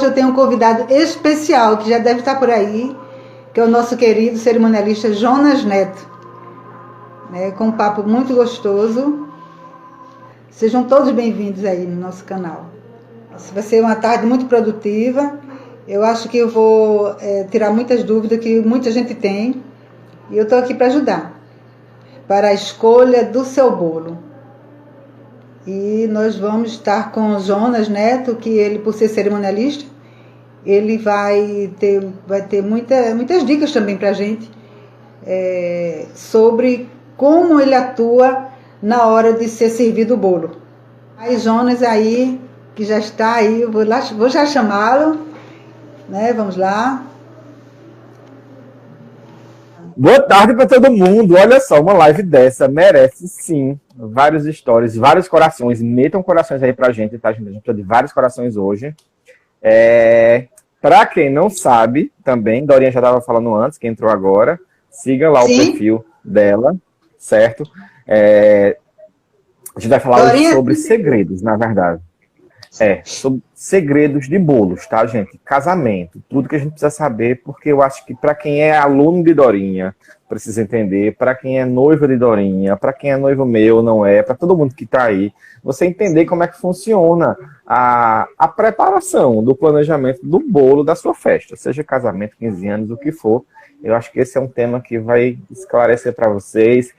hoje eu tenho um convidado especial, que já deve estar por aí, que é o nosso querido cerimonialista Jonas Neto, né, com um papo muito gostoso. Sejam todos bem-vindos aí no nosso canal. Vai ser uma tarde muito produtiva. Eu acho que eu vou tirar muitas dúvidas que muita gente tem, e eu estou aqui para ajudar, para a escolha do seu bolo. E nós vamos estar com o Jonas Neto, que ele, por ser cerimonialista, ele vai ter muitas dicas também para a gente sobre como ele atua na hora de ser servido o bolo. Aí Jonas aí, que já está aí, eu vou já chamá-lo, né? Vamos lá. Boa tarde para todo mundo. Olha só, uma live dessa merece sim vários stories, vários corações. Metam corações aí pra gente, tá, gente? A gente precisa de vários corações hoje. Para quem não sabe, também, Dorinha já estava falando antes, que entrou agora, siga lá Sim. o perfil dela, certo? A gente vai falar hoje sobre segredos, na verdade. Sobre segredos de bolos, tá, gente? Casamento, tudo que a gente precisa saber, porque eu acho que para quem é aluno de Dorinha, precisa entender, para quem é noivo de Dorinha, para quem é noivo meu, não é, para todo mundo que tá aí, você entender como é que funciona a preparação do planejamento do bolo da sua festa, seja casamento, 15 anos, o que for. Eu acho que esse é um tema que vai esclarecer para vocês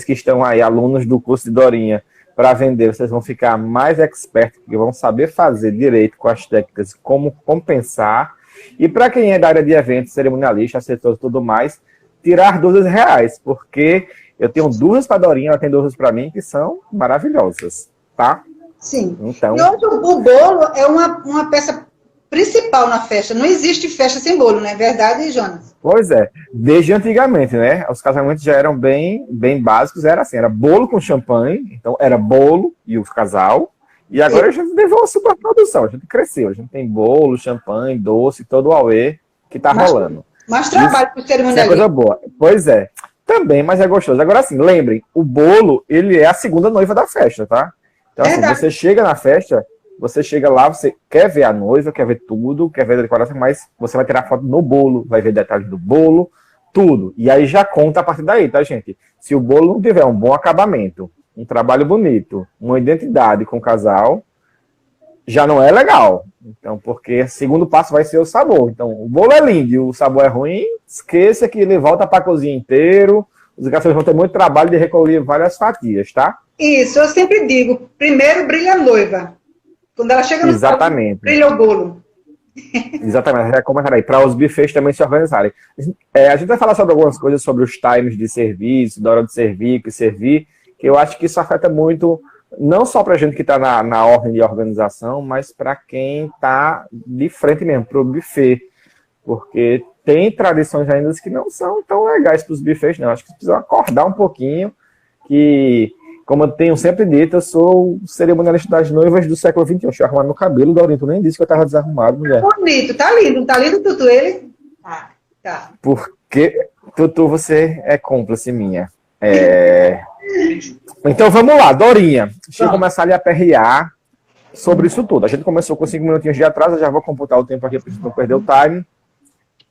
que estão aí, alunos do curso de Dorinha, para vender, vocês vão ficar mais expertos, que vão saber fazer direito com as técnicas, como compensar. E para quem é da área de eventos, cerimonialista, assessor e tudo mais, tirar dúvidas reais, porque eu tenho dúvidas para Dorinha, ela tem dúvidas para mim, que são maravilhosas, tá? Sim. Então, e hoje o bolo é uma peça principal na festa. Não existe festa sem bolo, não é verdade, Jonas? Pois é. Desde antigamente, né? Os casamentos já eram bem básicos. Era assim, era bolo com champanhe. Então, era bolo e o casal. E agora a gente levou uma super produção. A gente cresceu. A gente tem bolo, champanhe, doce, todo o auê que tá rolando. Mais trabalho para o cerimonialista. Isso é coisa boa. Pois é. Também, mas é gostoso. Agora, assim, lembrem, o bolo, ele é a segunda noiva da festa, tá? Então, assim, você chega na festa... Você chega lá, você quer ver a noiva, quer ver tudo, quer ver a decoração, mas você vai tirar foto no bolo, vai ver detalhes do bolo, tudo. E aí já conta a partir daí, tá, gente? Se o bolo não tiver um bom acabamento, um trabalho bonito, uma identidade com o casal, já não é legal. Então, porque o segundo passo vai ser o sabor. Então, o bolo é lindo e o sabor é ruim, esqueça que ele volta para a cozinha inteiro, os garçons vão ter muito trabalho de recolher várias fatias, tá? Isso, eu sempre digo, primeiro brilha a noiva. Quando ela chega no Exatamente. Salão, brilha o bolo. Exatamente, já começar aí, para os buffets também se organizarem. A gente vai falar sobre algumas coisas, sobre os times de serviço, da hora de servir, que servir, que eu acho que isso afeta muito, não só para a gente que está na ordem de organização, mas para quem está de frente mesmo, para o buffet. Porque tem tradições ainda que não são tão legais para os buffets, não. Acho que precisam acordar um pouquinho, que... Como eu tenho sempre dito, eu sou o cerimonialista das noivas do século XXI. Deixa eu arrumar meu cabelo, Dorinha, tu nem disse que eu estava desarrumado, mulher. Bonito, tá lindo, Tutu, ele? Tá. Porque, Tutu, você é cúmplice minha. Então vamos lá, Dorinha. Deixa eu começar ali a aperrear sobre isso tudo. A gente começou com 5 minutinhos de atraso, eu já vou computar o tempo aqui para não perder o time.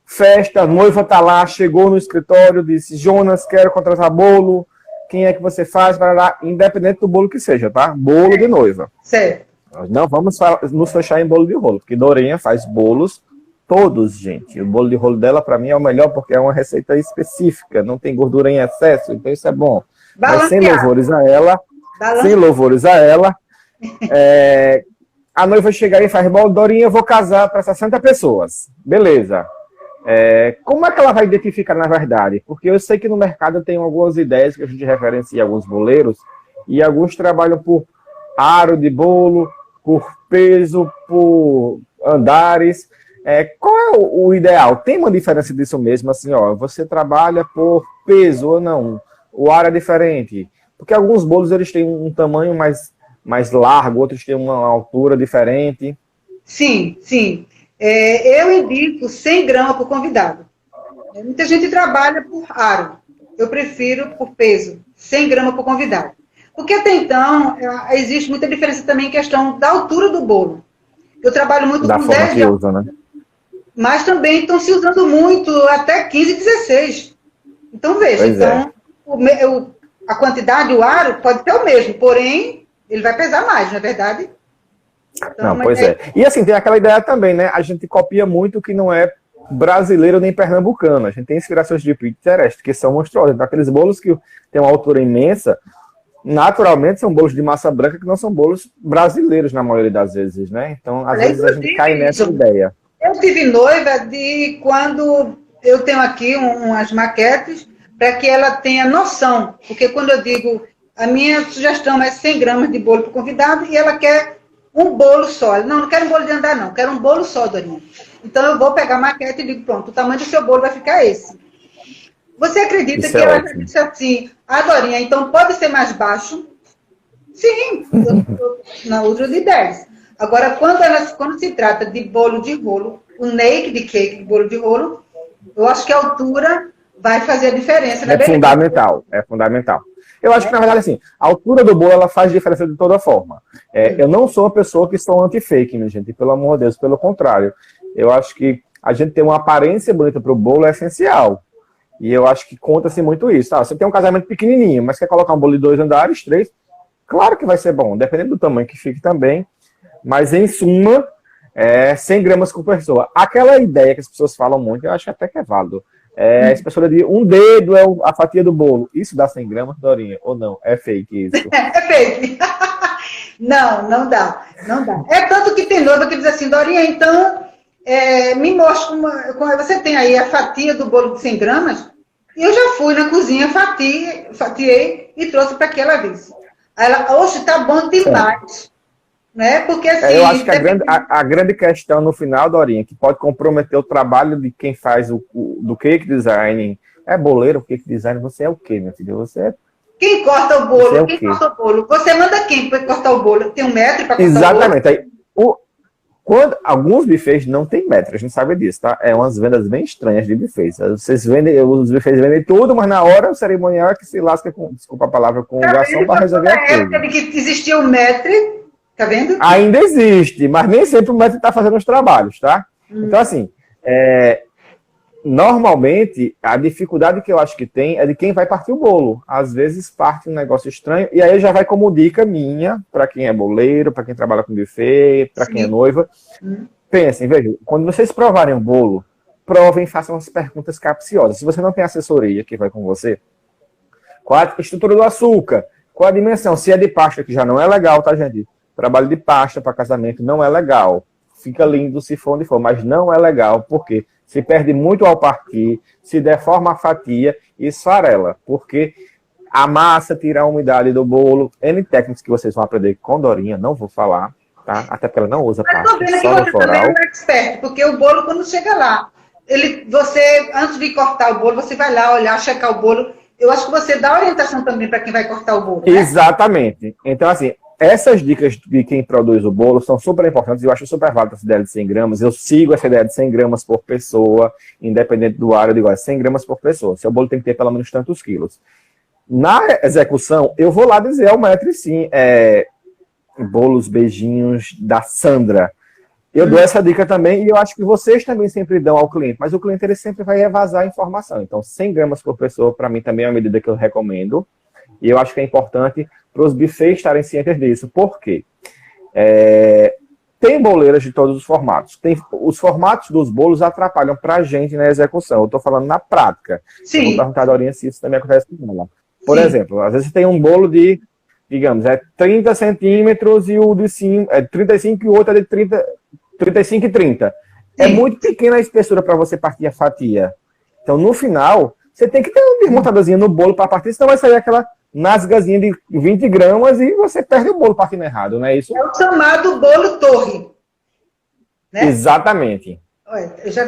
Festa, a noiva tá lá, chegou no escritório, disse, Jonas, quero contratar bolo. Quem é que você faz, vai lá, independente do bolo que seja, tá? Bolo de noiva. Certo. Nós não vamos nos fechar em bolo de rolo, porque Dorinha faz bolos todos, gente. O bolo de rolo dela, para mim, é o melhor, porque é uma receita específica, não tem gordura em excesso, então isso é bom. Mas sem louvores a ela, a noiva chega aí e faz, bolo, Dorinha, eu vou casar para 60 pessoas. Beleza. Como é que ela vai identificar na verdade? Porque eu sei que no mercado tem algumas ideias que a gente referencia alguns boleiros e alguns trabalham por aro de bolo, por peso, por andares. Qual é o ideal? Tem uma diferença disso mesmo? Assim, ó, você trabalha por peso ou não? O aro é diferente? Porque alguns bolos eles têm um tamanho mais largo, outros têm uma altura diferente. Sim. Eu indico 100 gramas por convidado. Muita gente trabalha por aro. Eu prefiro por peso, 100 gramas por convidado. Porque até então, existe muita diferença também em questão da altura do bolo. Eu trabalho muito Da com forma 10 que usa, né? mas também estão se usando muito, até 15, 16. Então, veja, Pois é. então, a quantidade, o aro, pode ser o mesmo, porém, ele vai pesar mais, não é verdade? Então, Não, pois é. E assim, tem aquela ideia também, né? A gente copia muito o que não é brasileiro nem pernambucano. A gente tem inspirações de Pinterest que são monstruosas. Então, aqueles bolos que têm uma altura imensa, naturalmente são bolos de massa branca que não são bolos brasileiros na maioria das vezes, né? Então, às vezes a gente cai nessa ideia. Eu tive noiva de quando eu tenho aqui umas maquetes para que ela tenha noção, porque quando eu digo, a minha sugestão é 100 gramas de bolo para o convidado e ela quer um bolo só. Não, não quero um bolo de andar não, quero um bolo só, Dorinha. Então eu vou pegar a maquete e digo, pronto, o tamanho do seu bolo vai ficar esse. Você acredita que ela disse assim, Dorinha, então pode ser mais baixo? Sim, na outra de 10. Agora, quando se trata de bolo de rolo, o naked cake de bolo de rolo, eu acho que a altura vai fazer a diferença. É fundamental, é fundamental. Eu acho que, na verdade, assim, a altura do bolo, ela faz diferença de toda forma. Eu não sou uma pessoa que sou anti-fake, minha gente, pelo amor de Deus, pelo contrário. Eu acho que a gente ter uma aparência bonita para o bolo é essencial. E eu acho que conta-se muito isso. Tá? Você tem um casamento pequenininho, mas quer colocar um bolo de 2 andares, 3, claro que vai ser bom, dependendo do tamanho que fique também. Mas, em suma, 100 gramas por pessoa. Aquela ideia que as pessoas falam muito, eu acho até que é válido. A espessura de um dedo é a fatia do bolo. Isso dá 100 gramas, Dorinha? Ou não? É fake isso? É fake. Não, não dá. Não dá. É tanto que tem noiva que diz assim, Dorinha, então, me mostra como você tem aí a fatia do bolo de 100 gramas. E eu já fui na cozinha, fatiei e trouxe para que ela visse. Aí ela, oxe, tá bom demais. Né? Porque assim. Eu acho que a grande questão no final, Dorinha, que pode comprometer o trabalho de quem faz do cake design. É boleiro, cake design, você é o quê, minha filha? Você é. Quem corta o bolo? Quem corta o bolo? Você manda quem para cortar o bolo? Tem 1 metro para cortar Exatamente. o bolo? Exatamente. Alguns buffets não tem metro, a gente sabe disso, tá? É umas vendas bem estranhas de buffets. Os buffets vendem tudo, mas na hora o cerimonial é que se lasca com, desculpa a palavra, com o garçom para resolver a coisa. Na época de que existia o metro, tá vendo? Ainda existe, mas nem sempre o metro está fazendo os trabalhos, tá? Então, assim, normalmente, a dificuldade que eu acho que tem é de quem vai partir o bolo. Às vezes parte um negócio estranho, e aí já vai como dica minha, para quem é boleiro, para quem trabalha com buffet, para quem é noiva. Pensem, vejam, quando vocês provarem o bolo, provem e façam as perguntas capciosas. Se você não tem assessoria que vai com você, qual a estrutura do açúcar? Qual a dimensão? Se é de pasta, que já não é legal, tá, gente? Trabalho de pasta para casamento não é legal. Fica lindo se for onde for, mas não é legal, porque se perde muito ao partir, se deforma a fatia e esfarela, porque a massa tira a umidade do bolo. N técnicas que vocês vão aprender com Dorinha, não vou falar, tá? Até porque ela não usa pasta. Mas tô vendo que você também é um expert, porque o bolo, quando chega lá, você, antes de cortar o bolo, você vai lá olhar, checar o bolo. Eu acho que você dá orientação também para quem vai cortar o bolo, né? Exatamente. Então, assim, essas dicas de quem produz o bolo são super importantes. Eu acho super válida essa ideia de 100 gramas. Eu sigo essa ideia de 100 gramas por pessoa, independente do área. Eu digo, 100 gramas por pessoa. Seu bolo tem que ter pelo menos tantos quilos. Na execução, eu vou lá dizer ao metro, sim, bolos, beijinhos da Sandra. Eu dou essa dica também e eu acho que vocês também sempre dão ao cliente, mas o cliente ele sempre vai evasar a informação. Então, 100 gramas por pessoa, para mim, também é uma medida que eu recomendo. E eu acho que é importante para os buffets estarem cientes disso. Por quê? Tem boleiras de todos os formatos. Os formatos dos bolos atrapalham para a gente na execução. Eu estou falando na prática. Sim. Eu vou perguntar a Dorinha se isso também acontece com ela. Por exemplo, às vezes você tem um bolo de, digamos, 30 centímetros e o de 5, 35 e o outro é de 35 e 30. Sim. É muito pequena a espessura para você partir a fatia. Então, no final, você tem que ter uma desmontadazinha no bolo para partir, senão vai sair aquela nasgazinha de 20 gramas e você perde o bolo partindo errado, não é isso? É o chamado bolo torre. Né? Exatamente. Eu já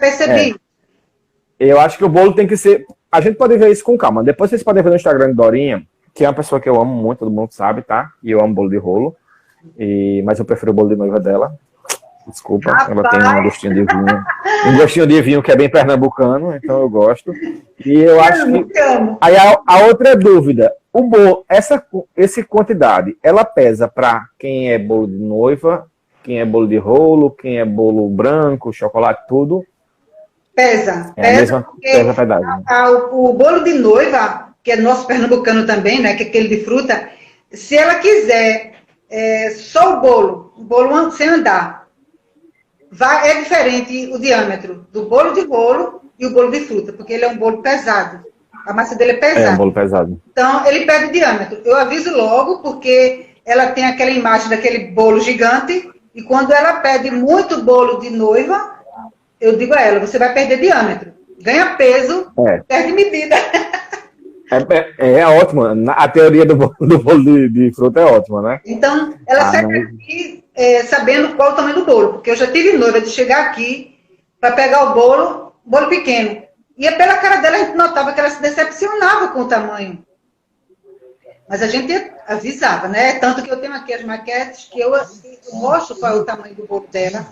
percebi. Eu acho que o bolo tem que ser... A gente pode ver isso com calma. Depois vocês podem ver no Instagram de Dorinha, que é uma pessoa que eu amo muito, todo mundo sabe, tá? E eu amo bolo de rolo. Mas eu prefiro o bolo de noiva dela. Desculpa, ela tem um gostinho de vinho. Um gostinho de vinho que é bem pernambucano, então eu gosto. E eu acho que... Aí a outra dúvida. O bolo, essa quantidade, ela pesa para quem é bolo de noiva quem é bolo de rolo, quem é bolo branco, chocolate, tudo. Pesa, É a mesma pesa pedaço. O bolo de noiva, que é nosso pernambucano também, né, que é aquele de fruta, se ela quiser só o bolo sem andar, é diferente o diâmetro do bolo de bolo e o bolo de fruta, porque ele é um bolo pesado. A massa dele é pesada. É um bolo pesado. Então, ele perde o diâmetro. Eu aviso logo, porque ela tem aquela imagem daquele bolo gigante, e quando ela pede muito bolo de noiva, eu digo a ela, você vai perder diâmetro. Ganha peso, perde medida. É ótima. A teoria do bolo de fruta é ótima, né? Então, ela segue aqui sabendo qual é o tamanho do bolo. Porque eu já tive noiva de chegar aqui para pegar o bolo pequeno. E pela cara dela, a gente notava que ela se decepcionava com o tamanho. Mas a gente avisava, né? Tanto que eu tenho aqui as maquetes que eu mostro qual é o tamanho do bolo dela,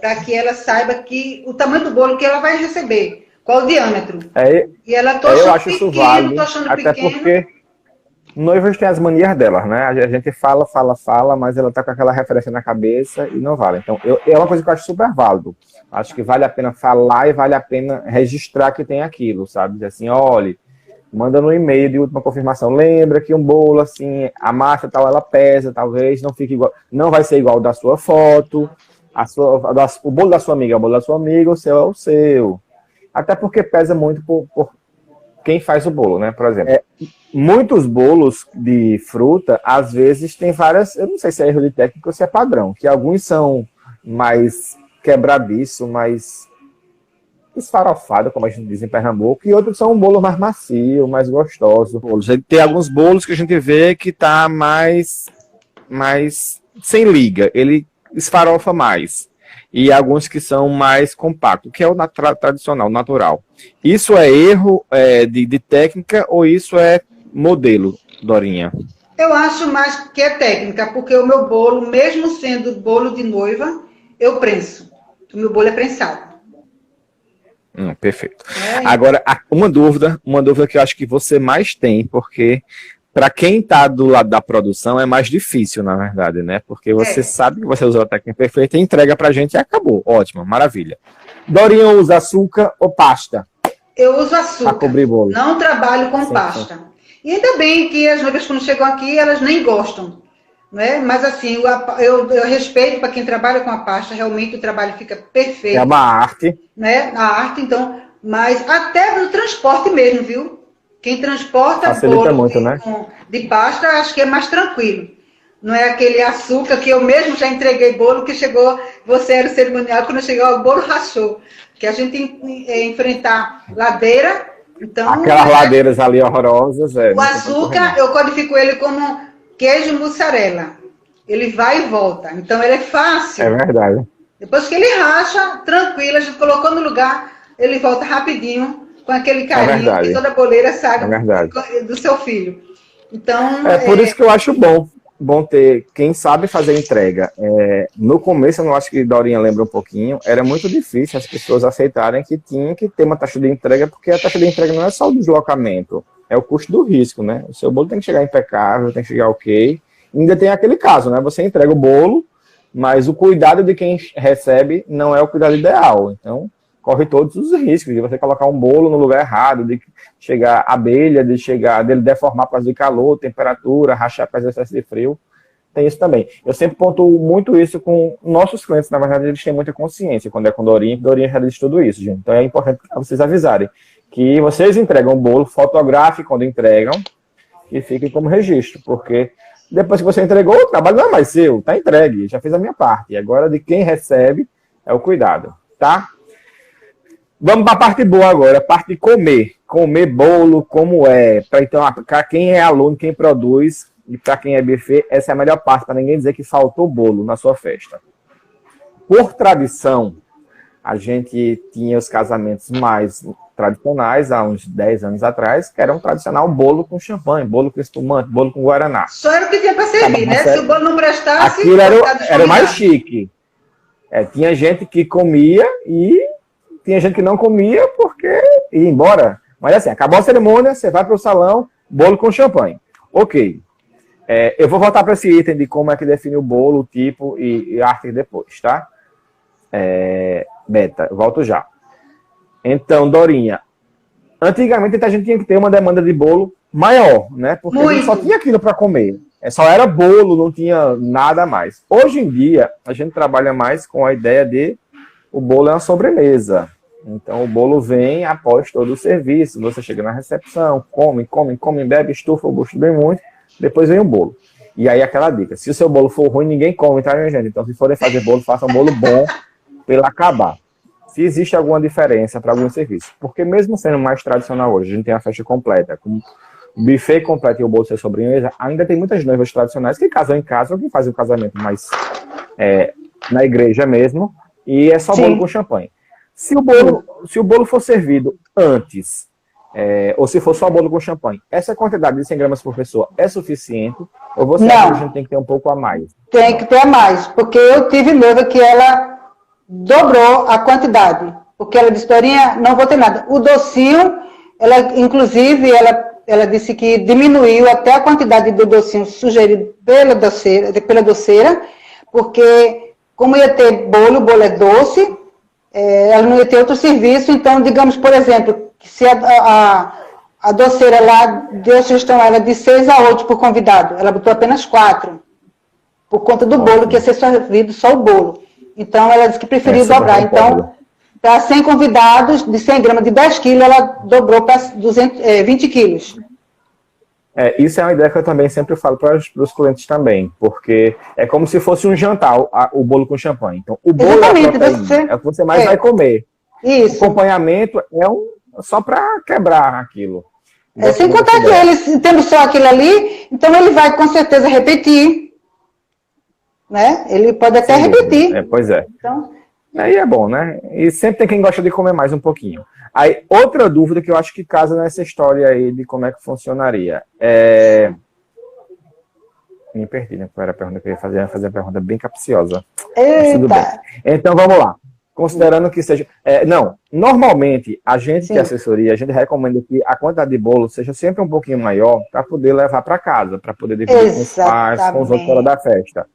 para que ela saiba que o tamanho do bolo que ela vai receber, qual o diâmetro. E ela eu acho isso válido, até porque noivas têm as manias delas, né? A gente fala, mas ela tá com aquela referência na cabeça e não vale. Então, é uma coisa que eu acho super válido. Acho que vale a pena falar e vale a pena registrar que tem aquilo, sabe? Dizer assim, olha, manda no e-mail de última confirmação. Lembra que um bolo, assim, a massa tal, ela pesa, talvez não fique igual, não vai ser igual ao da sua foto, o bolo da sua amiga é o bolo da sua amiga, o seu é o seu. Até porque pesa muito por quem faz o bolo, né? Por exemplo, muitos bolos de fruta, às vezes, tem várias, eu não sei se é erro de técnica ou se é padrão, que alguns são mais quebradiço, mais esfarofado, como a gente diz em Pernambuco, e outros são um bolo mais macio, mais gostoso. Tem alguns bolos que a gente vê que tá mais sem liga, ele esfarofa mais. E alguns que são mais compactos, que é o tradicional, natural. Isso é erro de técnica ou isso é modelo, Dorinha? Eu acho mais que é técnica, porque o meu bolo, mesmo sendo bolo de noiva, eu prenso. O meu bolo é prensado. Perfeito. Agora, uma dúvida que eu acho que você mais tem, porque para quem está do lado da produção é mais difícil, na verdade, né? Porque você sabe que você usou a técnica perfeita, entrega pra gente e acabou. Ótimo, maravilha. Dorinha usa açúcar ou pasta? Eu uso açúcar. Para cobrir bolo. Não trabalho com pasta. Sim. E ainda bem que as noivas, quando chegam aqui, elas nem gostam. Né? Mas assim, eu respeito para quem trabalha com a pasta, realmente o trabalho fica perfeito. É uma arte. Né? A arte, então, mas até no transporte mesmo, viu? Quem transporta facilita muito, né? De pasta, acho que é mais tranquilo. Não é aquele açúcar que eu mesmo já entreguei bolo, que chegou, você era o cerimonial, quando chegou o bolo rachou. Que a gente enfrentar ladeira, então... Aquelas ladeiras ali horrorosas. O açúcar, eu codifico ele como queijo mussarela. Ele vai e volta. Então, ele é fácil. É verdade. Depois que ele racha, tranquilo, a gente colocou no lugar, ele volta rapidinho, com aquele carinho que toda boleira sabe do seu filho. Então, por isso que eu acho bom ter quem sabe fazer entrega. No começo, eu acho que Dorinha lembra um pouquinho, era muito difícil as pessoas aceitarem que tinha que ter uma taxa de entrega, porque a taxa de entrega não é só o deslocamento, é o custo do risco, né? O seu bolo tem que chegar impecável, tem que chegar ok. Ainda tem aquele caso, né? Você entrega o bolo, mas o cuidado de quem recebe não é o cuidado ideal. Então, corre todos os riscos de você colocar um bolo no lugar errado, de chegar abelha, dele deformar por causa de calor, temperatura, rachar por causa de excesso de frio. Tem isso também. Eu sempre pontuo muito isso com nossos clientes, na verdade, eles têm muita consciência quando é com Dorinha já diz tudo isso, gente. Então é importante vocês avisarem que vocês entregam o bolo, fotografem quando entregam e fiquem como registro, porque depois que você entregou, o trabalho não é mais seu, tá entregue, já fiz a minha parte. E agora de quem recebe é o cuidado, tá? Vamos para a parte boa agora, a parte de comer. Comer bolo, como é. Para quem é aluno, quem produz, e para quem é buffet, essa é a melhor parte, para ninguém dizer que faltou bolo na sua festa. Por tradição, a gente tinha os casamentos mais tradicionais, há uns 10 anos atrás, que era um tradicional bolo com champanhe, bolo com espumante, bolo com guaraná. Só era o que tinha para servir, né? Se o bolo não prestasse... Aquilo era mais chique. Tinha gente que comia e... tinha gente que não comia porque ia embora. Mas assim, acabou a cerimônia, você vai para o salão, bolo com champanhe. Ok. Eu vou voltar para esse item de como é que define o bolo, o tipo e a arte depois, tá? Beta, eu volto já. Então, Dorinha, antigamente a gente tinha que ter uma demanda de bolo maior, né? Porque a gente só tinha aquilo para comer. Só era bolo, não tinha nada mais. Hoje em dia, a gente trabalha mais com a ideia de o bolo é uma sobremesa. Então, o bolo vem após todo o serviço. Você chega na recepção, come, bebe, estufa o bucho bem muito, depois vem o bolo. E aí, aquela dica. Se o seu bolo for ruim, ninguém come, tá, minha gente? Então, se forem fazer bolo, façam um bolo bom para ele acabar. Se existe alguma diferença para algum serviço. Porque mesmo sendo mais tradicional hoje, a gente tem a festa completa, com o buffet completo e o bolo ser sobremesa, ainda tem muitas noivas tradicionais que casam em casa ou que fazem o casamento mais na igreja mesmo, e é só bolo com champanhe. Se o bolo for servido antes, ou se for só bolo com champanhe, essa quantidade de 100 gramas por pessoa é suficiente? Ou você acha que a gente tem que ter um pouco a mais? Tem que ter a mais, porque eu tive noiva que ela dobrou a quantidade, porque ela disse, Dorinha, não vou ter nada. O docinho, inclusive, ela disse que diminuiu até a quantidade do docinho sugerido pela doceira, porque como ia ter bolo, o bolo é doce, ela não ia ter outro serviço, então, digamos, por exemplo, se a doceira lá deu sugestão ela de 6 a 8 por convidado, ela botou apenas 4, por conta do bolo, que ia ser servido só o bolo. Então, ela disse que preferiu dobrar. Então, para 100 convidados, de 100 gramas de 10 quilos, ela dobrou para 20 quilos. Isso é uma ideia que eu também sempre falo para os clientes também, porque é como se fosse um jantar, o bolo com champanhe. Então, o bolo é o que você mais vai comer. Isso. O acompanhamento só para quebrar aquilo. Sem contar que ele, tendo só aquilo ali, então ele vai com certeza repetir. Né? Ele pode até repetir. Pois é. Então... Aí é bom, né? E sempre tem quem gosta de comer mais um pouquinho. Aí, outra dúvida que eu acho que casa nessa história aí de como é que funcionaria. Me perdi, né? Qual era a pergunta que eu ia fazer? Eu ia fazer uma pergunta bem capciosa. Mas tudo bem. Então, vamos lá. Considerando que seja... normalmente, a gente que é assessoria, a gente recomenda que a quantidade de bolo seja sempre um pouquinho maior para poder levar para casa, para poder dividir com os pais, com os outros fora da festa.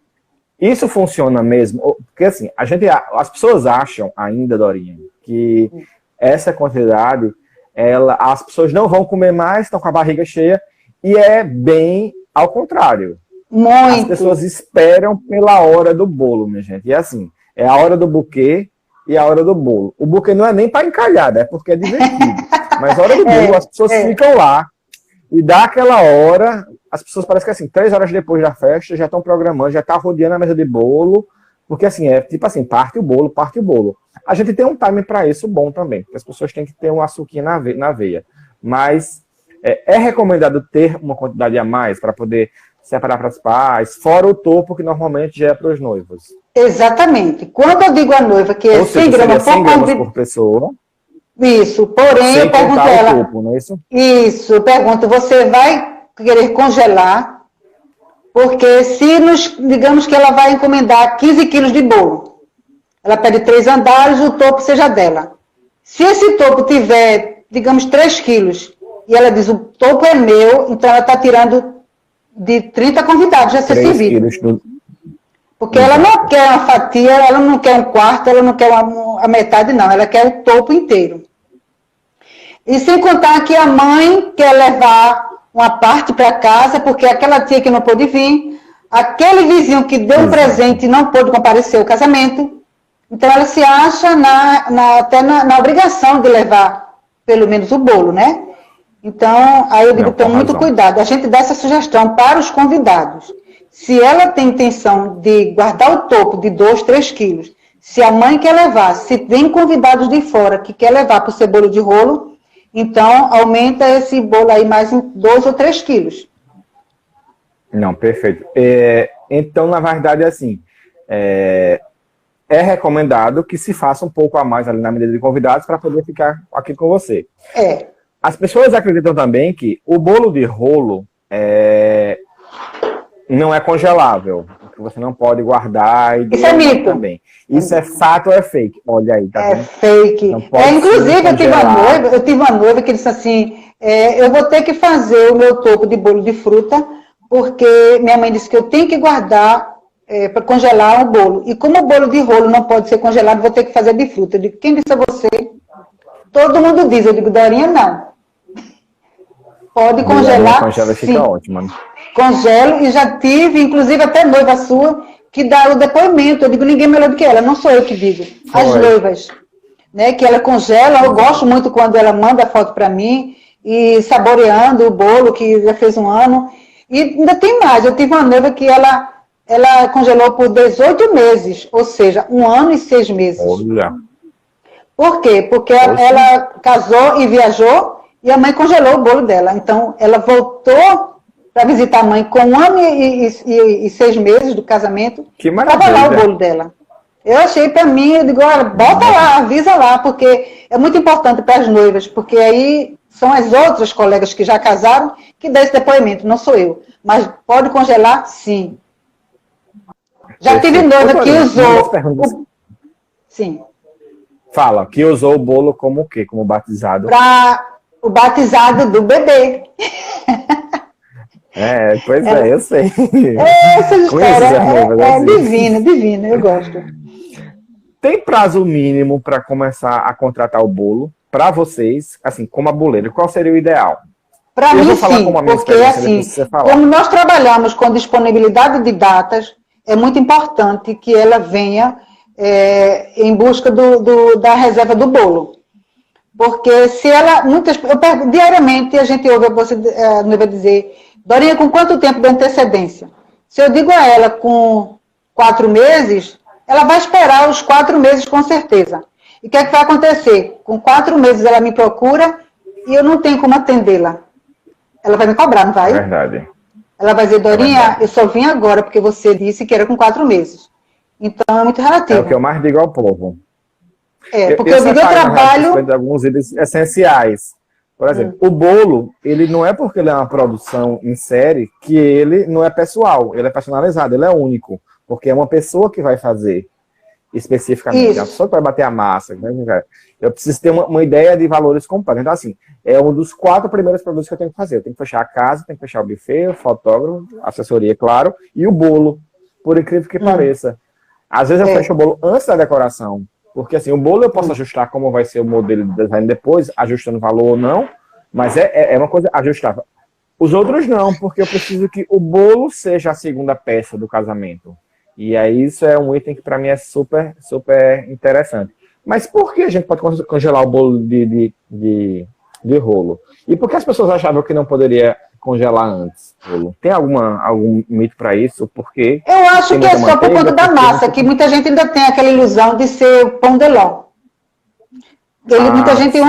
Isso funciona mesmo? Porque, assim, as pessoas acham ainda, Dorinha, que essa quantidade, as pessoas não vão comer mais, estão com a barriga cheia, e é bem ao contrário. Muito. As pessoas esperam pela hora do bolo, minha gente. E assim, é a hora do buquê e a hora do bolo. O buquê não é nem para encalhar, é porque é divertido. Mas a hora do bolo, as pessoas ficam lá, e dá aquela hora, as pessoas parecem que assim, 3 horas depois da festa, já estão programando, já está rodeando a mesa de bolo, porque assim, tipo assim, parte o bolo. A gente tem um time para isso bom também, porque as pessoas têm que ter um açuquinha na veia. Mas é recomendado ter uma quantidade a mais para poder separar para os pais, fora o topo que normalmente já é para os noivos. Exatamente. Quando eu digo a noiva que é 100 gramas por pessoa... Isso, porém, eu pergunto a ela... Topo, não é isso? Isso, eu pergunto, você vai querer congelar? Porque digamos que ela vai encomendar 15 quilos de bolo. Ela pede 3 andares, o topo seja dela. Se esse topo tiver, digamos, 3 quilos, e ela diz, o topo é meu, então ela está tirando de 30 convidados, já ser servido. Porque ela não quer uma fatia, ela não quer um quarto, ela não quer a metade, não. Ela quer o topo inteiro. E sem contar que a mãe quer levar uma parte para casa, porque aquela tia que não pôde vir, aquele vizinho que deu um presente e não pôde comparecer ao casamento, então ela se acha até na obrigação de levar pelo menos o bolo, né? Então, aí eu digo, tome muito cuidado. A gente dá essa sugestão para os convidados. Se ela tem intenção de guardar o topo de 2, 3 quilos, se a mãe quer levar, se tem convidados de fora que quer levar para o seu bolo de rolo, então aumenta esse bolo aí mais em 2 ou 3 quilos. Não, perfeito. Então, na verdade, assim, é recomendado que se faça um pouco a mais ali na medida de convidados para poder ficar aqui com você. As pessoas acreditam também que o bolo de rolo não é congelável, que você não pode guardar. Isso é mito. Também. Isso é fato ou é fake? Olha aí, tá vendo? É fake. Inclusive, eu tive uma noiva que disse assim, eu vou ter que fazer o meu topo de bolo de fruta, porque minha mãe disse que eu tenho que guardar para congelar o bolo. E como o bolo de rolo não pode ser congelado, vou ter que fazer de fruta. Eu digo, quem disse a você? Todo mundo diz. Eu digo, Dorinha, não. Pode congelar, congela, sim. Fica ótimo. Né? Congelo, e já tive, inclusive até noiva sua, que dá o depoimento. Eu digo, ninguém melhor do que ela, não sou eu que digo. As noivas, né, que ela congela. Eu gosto muito quando ela manda a foto para mim, e saboreando o bolo, que já fez um ano. E ainda tem mais, eu tive uma noiva que ela congelou por 18 meses, ou seja, 1 ano e 6 meses. Olha. Por quê? Porque ela casou e viajou, e a mãe congelou o bolo dela. Então, ela voltou para visitar a mãe com 1 ano e 6 meses do casamento. Que maravilha. Estava lá o bolo dela. Eu achei para mim, eu digo, olha, bota lá, avisa lá, porque é muito importante para as noivas, porque aí são as outras colegas que já casaram que dão esse depoimento, não sou eu. Mas pode congelar? Sim. Já tive noiva que usou... Sim. Fala, que usou o bolo como o quê? Como batizado? Para o batizado do bebê. Pois eu sei. Essa história é divina, divina, eu gosto. Tem prazo mínimo para começar a contratar o bolo para vocês, assim, como a boleira? Qual seria o ideal? Para mim, sim, porque assim, como nós trabalhamos com disponibilidade de datas, é muito importante que ela venha em busca da reserva do bolo. Porque se ela... diariamente a gente ouve a noiva dizer, Dorinha, com quanto tempo de antecedência? Se eu digo a ela com 4 meses, ela vai esperar os 4 meses com certeza. E o que é que vai acontecer? Com 4 meses ela me procura e eu não tenho como atendê-la. Ela vai me cobrar, não vai? É verdade. Ela vai dizer, Dorinha, eu só vim agora porque você disse que era com 4 meses. Então é muito relativo. É o que eu mais digo ao povo. Porque eu digo, eu trabalho... de alguns itens essenciais. Por exemplo, o bolo, ele não é porque ele é uma produção em série que ele não é pessoal, ele é personalizado, ele é único. Porque é uma pessoa que vai fazer especificamente. Isso. É uma pessoa que vai bater a massa. Né? Eu preciso ter uma ideia de valores completos. Então, assim, é um dos 4 primeiros produtos que eu tenho que fazer. Eu tenho que fechar a casa, tenho que fechar o buffet, o fotógrafo, a assessoria, claro, e o bolo, por incrível que pareça. Às vezes eu fecho o bolo antes da decoração. Porque, assim, o bolo eu posso ajustar como vai ser o modelo de design depois, ajustando valor ou não, mas é uma coisa ajustável. Os outros não, porque eu preciso que o bolo seja a segunda peça do casamento. E aí isso é um item que para mim é super, super interessante. Mas por que a gente pode congelar o bolo de rolo? E por que as pessoas achavam que não poderia congelar antes? Tem algum mito para isso? Porque eu acho que é só por conta da massa, que muita gente ainda tem aquela ilusão de ser pão de ló. Muita gente,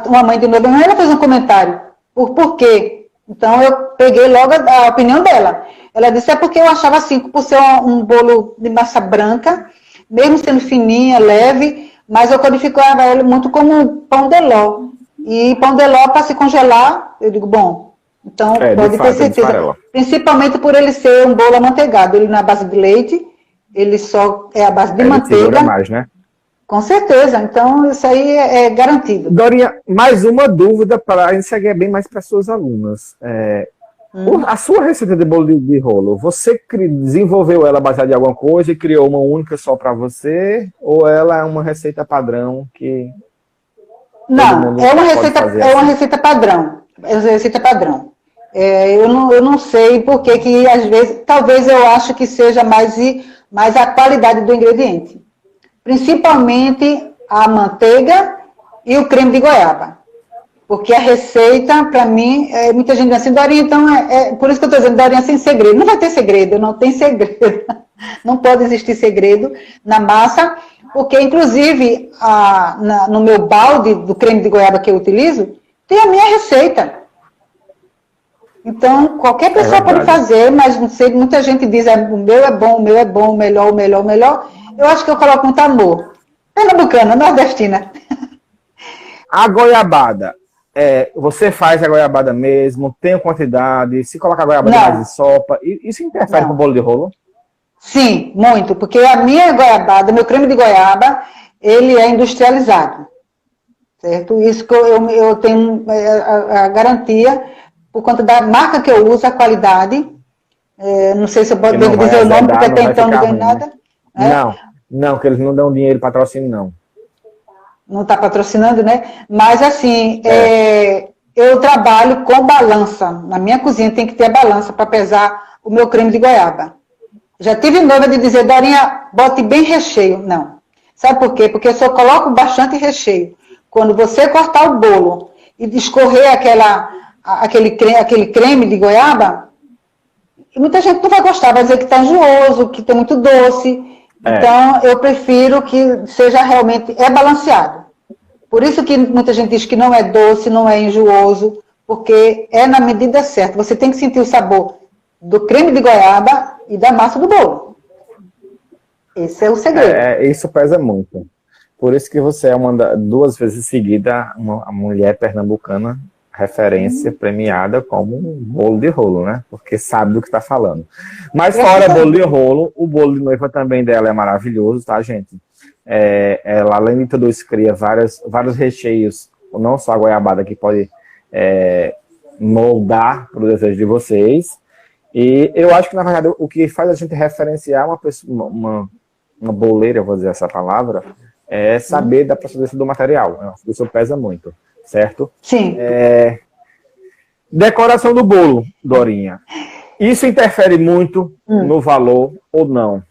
uma mãe de noiva, ela fez um comentário. Por quê? Então eu peguei logo a opinião dela. Ela disse, é porque eu achava assim, por ser um bolo de massa branca, mesmo sendo fininha, leve, mas eu codificava ele muito como pão de ló. E pão de ló, para se congelar, eu digo, bom, então pode ter certeza. Principalmente por ele ser um bolo amanteigado. Ele não é a base de leite, ele só é a base de manteiga. Segura mais, né? Com certeza, então isso aí é garantido. Dorinha, mais uma dúvida para a gente seguir bem mais para as suas alunas. A sua receita de bolo de rolo, você desenvolveu ela baseada em alguma coisa e criou uma única só para você? Ou ela é uma receita padrão que... Não, é uma receita padrão. É uma receita padrão. Eu não sei por que às vezes, talvez eu acho que seja mais a qualidade do ingrediente. Principalmente a manteiga e o creme de goiaba. Porque a receita, para mim, muita gente diz assim, Dorinha, então, por isso que eu estou dizendo, Dorinha, sem segredo. Não vai ter segredo, não tem segredo. Não pode existir segredo na massa, porque, inclusive, no meu balde do creme de goiaba que eu utilizo, tem a minha receita. Então, qualquer pessoa pode fazer, mas não sei, muita gente diz, o meu é bom, o melhor, o melhor, o melhor. Eu acho que eu coloco muito amor. Pernambucana, nordestina. A goiabada, você faz a goiabada mesmo, tem quantidade, se coloca a goiabada mais de sopa, isso interfere com o bolo de rolo? Sim, muito, porque a minha goiabada, meu creme de goiaba, ele é industrializado, certo? Isso que eu tenho a garantia, por conta da marca que eu uso, a qualidade. Não sei se eu devo dizer o nome, porque até então não ganho nada. Não, que eles não dão dinheiro patrocínio, não. Não está patrocinando, né? Mas, assim, eu trabalho com balança. Na minha cozinha tem que ter a balança para pesar o meu creme de goiaba. Já tive noiva de dizer, Dorinha, bote bem recheio. Não. Sabe por quê? Porque eu só coloco bastante recheio. Quando você cortar o bolo e escorrer aquele creme de goiaba, muita gente não vai gostar, vai dizer que está enjooso, que tem muito doce. Então, eu prefiro que seja realmente balanceado. Por isso que muita gente diz que não é doce, não é enjooso, porque é na medida certa. Você tem que sentir o sabor do creme de goiaba e da massa do bolo. Esse é o segredo. Isso pesa muito. Por isso que você é 2 vezes seguida uma mulher pernambucana referência premiada como um bolo de rolo, né? Porque sabe do que está falando. Mas fora bolo de rolo, o bolo de noiva também dela é maravilhoso, tá, gente? Ela, além de tudo isso, cria vários recheios, não só a goiabada, que pode moldar para o desejo de vocês. E eu acho que, na verdade, o que faz a gente referenciar uma boleira, eu vou dizer essa palavra, é saber da procedência do material. Isso pesa muito. Certo? Sim. Decoração do bolo, Dorinha. Isso interfere muito no valor ou não?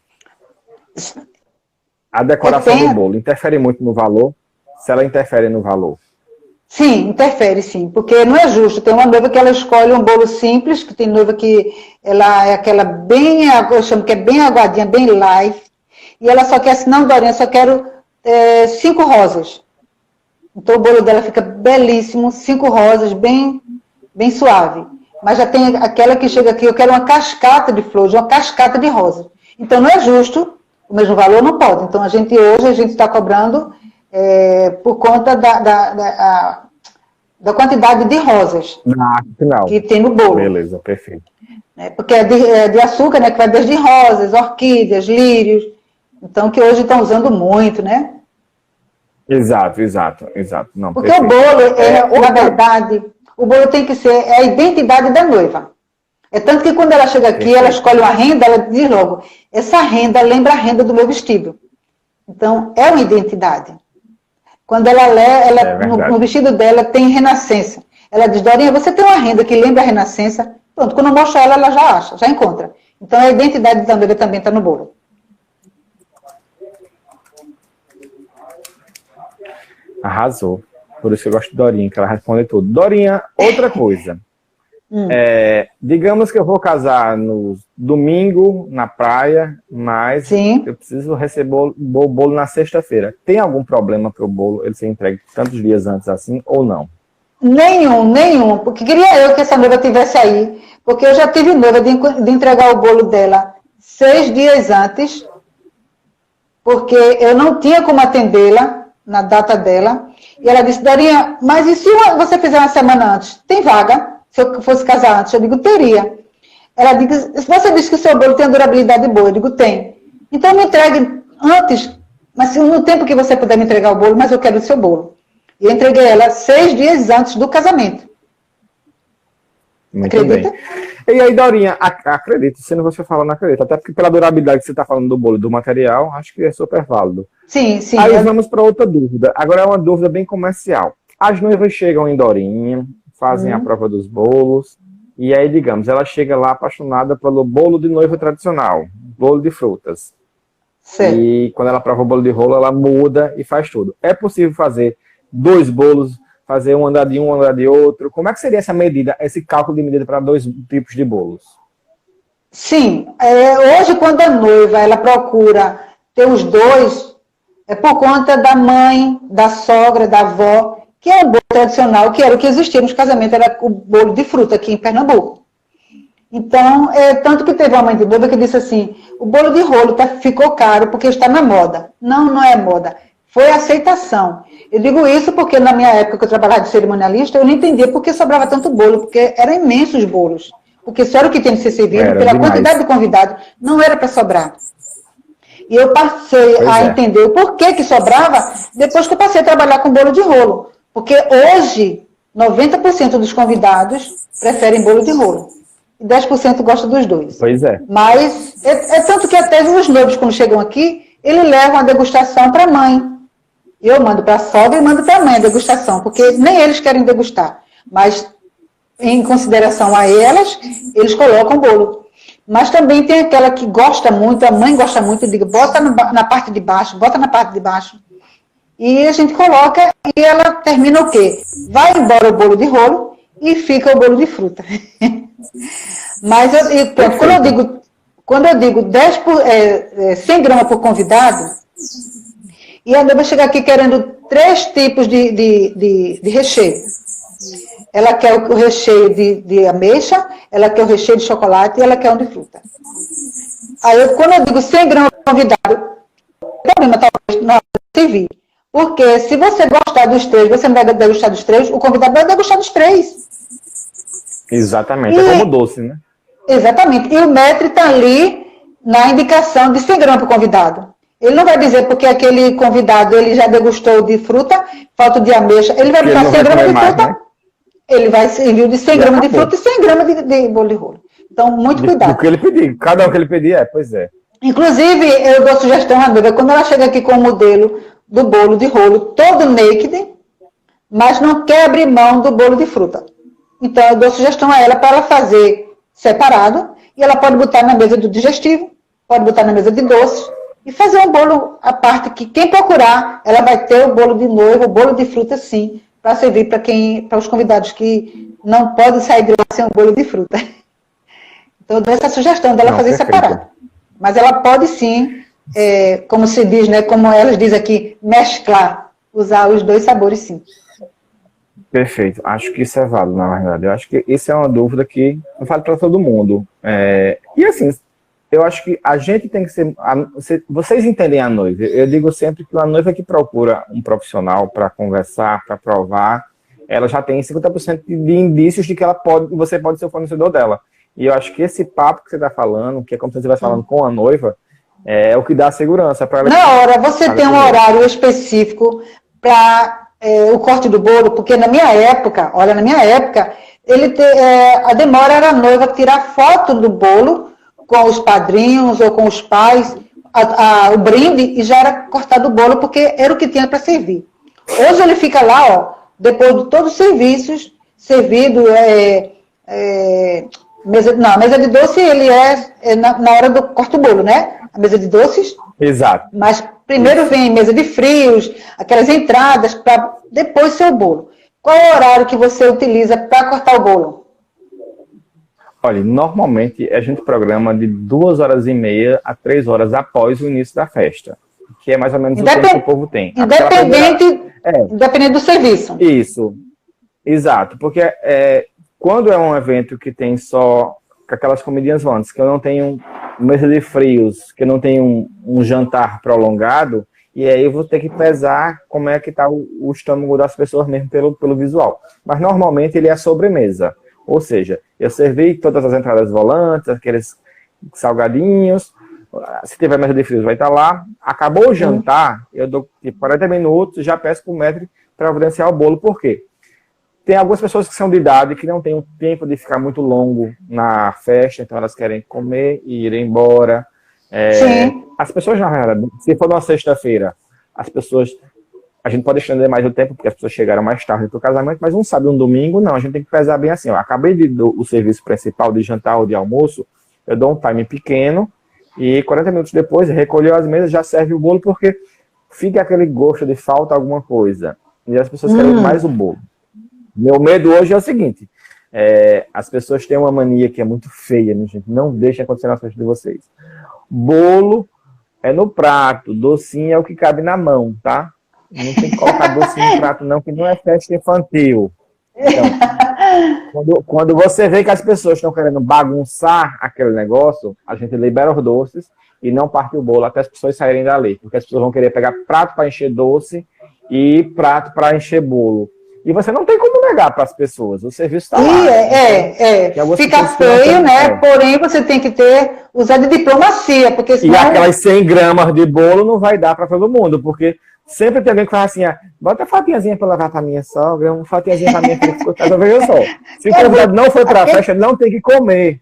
A decoração do bolo interfere muito no valor? Se ela interfere no valor? Sim, interfere sim, porque não é justo. Tem uma noiva que ela escolhe um bolo simples, que tem noiva que ela é aquela bem, eu chamo que é bem aguadinha, bem light, e ela só quer assim, não, Dorinha, só quero 5 rosas. Então o bolo dela fica belíssimo, 5 rosas, bem suave. Mas já tem aquela que chega aqui, eu quero uma cascata de flores, uma cascata de rosas. Então não é justo, o mesmo valor não pode. Então hoje a gente está cobrando por conta da quantidade de rosas que tem no bolo. Beleza, perfeito. Porque é de açúcar, né, que vai desde rosas, orquídeas, lírios. Então que hoje estão usando muito, né? Exato. Não, porque perfeito. O bolo, na verdade, o bolo tem que ser a identidade da noiva. É tanto que quando ela chega aqui, perfeito, ela escolhe uma renda, ela diz logo, essa renda lembra a renda do meu vestido. Então, é uma identidade. Quando ela lê, no vestido dela tem renascença. Ela diz, Dorinha, você tem uma renda que lembra a renascença? Pronto, quando eu mostro ela já acha, já encontra. Então, a identidade da noiva também está no bolo. Arrasou. Por isso que eu gosto de Dorinha, que ela responde tudo. Dorinha, outra coisa. Digamos que eu vou casar no domingo, na praia, mas eu preciso receber o bolo na sexta-feira. Tem algum problema para o bolo ele ser entregue tantos dias antes assim ou não? Nenhum. Porque queria eu que essa noiva estivesse aí. Porque eu já tive noiva de entregar o bolo dela 6 dias antes, porque eu não tinha como atendê-la na data dela, e ela disse, Dorinha, mas e se você fizer uma semana antes? Tem vaga? Se eu fosse casar antes? Eu digo, teria. Ela disse, você disse que o seu bolo tem durabilidade boa. Eu digo, tem. Então me entregue antes, mas no tempo que você puder me entregar o bolo, mas eu quero o seu bolo. E eu entreguei ela 6 dias antes do casamento. Muito acredita? Bem. E aí, Dorinha, acredito, se não você falar, não acredito. Até porque pela durabilidade que você está falando do bolo, do material, acho que é super válido. Sim. Aí vamos para outra dúvida. Agora é uma dúvida bem comercial. As noivas chegam em Dorinha, fazem a prova dos bolos, e aí, digamos, ela chega lá apaixonada pelo bolo de noiva tradicional, bolo de frutas. Certo. E quando ela prova o bolo de rolo, ela muda e faz tudo. É possível fazer 2 bolos, fazer um andar de um andar de outro? Como é que seria essa medida, esse cálculo de medida para 2 tipos de bolos? Sim. Hoje, quando a noiva ela procura ter os 2, é por conta da mãe, da sogra, da avó, que é o bolo tradicional, que era o que existia nos casamentos, era o bolo de fruta aqui em Pernambuco. Então, tanto que teve uma mãe de noiva que disse assim, o bolo de rolo ficou caro porque está na moda. Não é moda. Foi aceitação. Eu digo isso porque na minha época que eu trabalhava de cerimonialista, eu não entendia por que sobrava tanto bolo, porque eram imensos bolos. Porque só era o que tinha de ser servido, pela quantidade de convidados, não era para sobrar. E eu passei a entender o porquê que sobrava depois que eu passei a trabalhar com bolo de rolo. Porque hoje, 90% dos convidados preferem bolo de rolo. E 10% gosta dos dois. Pois é. Mas é tanto que até os noivos, quando chegam aqui, eles levam a degustação para a mãe. Eu mando para a sogra e mando para a mãe a degustação, porque nem eles querem degustar. Mas, em consideração a elas, eles colocam o bolo. Mas também tem aquela que gosta muito, a mãe gosta muito, eu digo, bota na parte de baixo, bota na parte de baixo. E a gente coloca e ela termina o quê? Vai embora o bolo de rolo e fica o bolo de fruta. Mas quando eu digo 100 gramas por convidado, e a noiva chega aqui querendo 3 tipos de recheio. Ela quer o recheio de ameixa, ela quer o recheio de chocolate e ela quer um de fruta. Aí, quando eu digo 100 gramas por convidado, o problema talvez na hora de servir. Porque se você gostar dos 3, você não vai degustar dos 3, o convidado vai degustar dos 3. Exatamente, é como doce, né? Exatamente. E o maître está ali na indicação de 100 gramas para o convidado. Ele não vai dizer porque aquele convidado ele já degustou de fruta, falta de ameixa. Ele vai botar 100 gramas de fruta, né? Ele vai servir de 100 gramas de fruta e 100 gramas de bolo de rolo. Então, muito cuidado. Do que ele pedir. Cada um que ele pedir, pois é. Inclusive, eu dou sugestão à noiva, quando ela chega aqui com o modelo do bolo de rolo todo naked, mas não quer abrir mão do bolo de fruta. Então, eu dou sugestão a ela para ela fazer separado, e ela pode botar na mesa do digestivo, pode botar na mesa de doces, e fazer um bolo à parte, que quem procurar, ela vai ter o bolo de noiva, o bolo de fruta, sim, para servir para os convidados que não podem sair de lá sem um bolo de fruta. Então, eu dou essa sugestão dela fazer separado. Mas ela pode, sim, como se diz, né, como elas dizem aqui, mesclar, usar os 2 sabores, sim. Perfeito. Acho que isso é válido, na verdade. Eu acho que isso é uma dúvida que eu falo para todo mundo. E assim, eu acho que a gente tem que ser... Vocês entendem a noiva. Eu digo sempre que a noiva que procura um profissional para conversar, para provar, ela já tem 50% de indícios de que você pode ser o fornecedor dela. E eu acho que esse papo que você está falando, que é como se você estivesse falando com a noiva, é o que dá segurança para ela. Na hora, você tem um horário específico para o corte do bolo, porque na minha época, a demora era a noiva tirar foto do bolo com os padrinhos ou com os pais, o brinde, e já era cortado o bolo, porque era o que tinha para servir. Hoje ele fica lá, ó, depois de todos os serviços, servido, a mesa de doce, ele na hora do corte do bolo, né? A mesa de doces. Exato. Mas primeiro vem mesa de frios, aquelas entradas, para depois ser o bolo. Qual é o horário que você utiliza para cortar o bolo? Olha, normalmente a gente programa de 2h30 a 3 horas após o início da festa, que é mais ou menos o tempo que o povo tem. Independente do serviço. Isso, exato, porque quando é um evento que tem só aquelas comidinhas volantes, que eu não tenho mesa de frios, que eu não tenho um jantar prolongado, e aí eu vou ter que pesar como é que está o estômago das pessoas mesmo pelo visual. Mas normalmente ele é sobremesa. Ou seja, eu servi todas as entradas volantes, aqueles salgadinhos, se tiver mesa de frios vai estar lá. Acabou o jantar, eu dou 40 minutos e já peço para o maître providenciar o bolo. Por quê? Tem algumas pessoas que são de idade que não têm o tempo de ficar muito longo na festa, então elas querem comer e ir embora. As pessoas, na realidade, se for numa sexta-feira, a gente pode estender mais o tempo, porque as pessoas chegaram mais tarde para o casamento, mas um sábado e um domingo, não, a gente tem que pesar bem assim, ó. Acabei o serviço principal de jantar ou de almoço, eu dou um time pequeno, e 40 minutos depois, recolheu as mesas, já serve o bolo, porque fica aquele gosto de falta alguma coisa, e as pessoas querem mais o bolo. Meu medo hoje é o seguinte, as pessoas têm uma mania que é muito feia, né, gente? Não deixem acontecer na festa de vocês. Bolo é no prato, docinho é o que cabe na mão, tá? Não tem que colocar docinho no prato, não, que não é festa infantil. Então, quando você vê que as pessoas estão querendo bagunçar aquele negócio, a gente libera os doces e não parte o bolo até as pessoas saírem dali. Porque as pessoas vão querer pegar prato para encher doce e prato para encher bolo. E você não tem como negar para as pessoas. O serviço está lá. Fica feio, né? Porém, você tem que usar de diplomacia, porque senão... E aquelas 100 gramas de bolo não vai dar para todo mundo, porque Sempre tem alguém que fala assim, bota a fatiazinha pra levar pra minha sogra, uma fatiazinha pra minha filha, veja só. Se o convidado não foi pra festa, ele não tem que comer.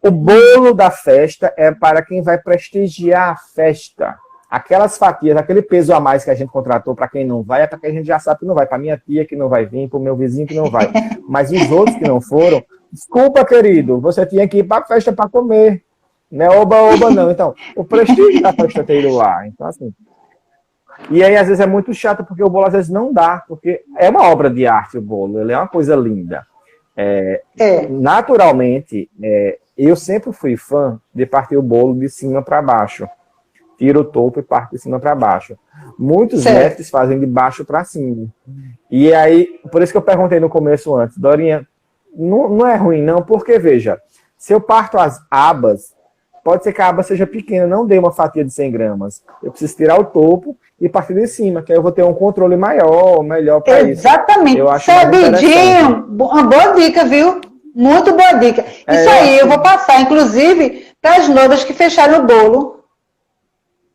O bolo da festa é para quem vai prestigiar a festa. Aquelas fatias, aquele peso a mais que a gente contratou para quem não vai, é para quem a gente já sabe que não vai. Para minha tia que não vai vir, para o meu vizinho que não vai. Mas os outros que não foram, desculpa, querido, você tinha que ir para a festa para comer. Não é oba-oba, não. Então, o prestígio da festa ter ido lá. Então, assim. E aí, às vezes, é muito chato, porque o bolo às vezes não dá, porque é uma obra de arte o bolo, ele é uma coisa linda. Naturalmente, eu sempre fui fã de partir o bolo de cima para baixo. Tira o topo e parte de cima para baixo. Muitos mestres fazem de baixo para cima. E aí, por isso que eu perguntei no começo antes, Dorinha, não é ruim não, porque veja, se eu parto as abas, pode ser que a aba seja pequena, não dê uma fatia de 100 gramas. Eu preciso tirar o topo e partir de cima, que aí eu vou ter um controle melhor para isso. Exatamente. Sabidinho, uma boa dica, viu? Muito boa dica. Isso aí, eu vou passar, inclusive, para as noivas que fecharam o bolo.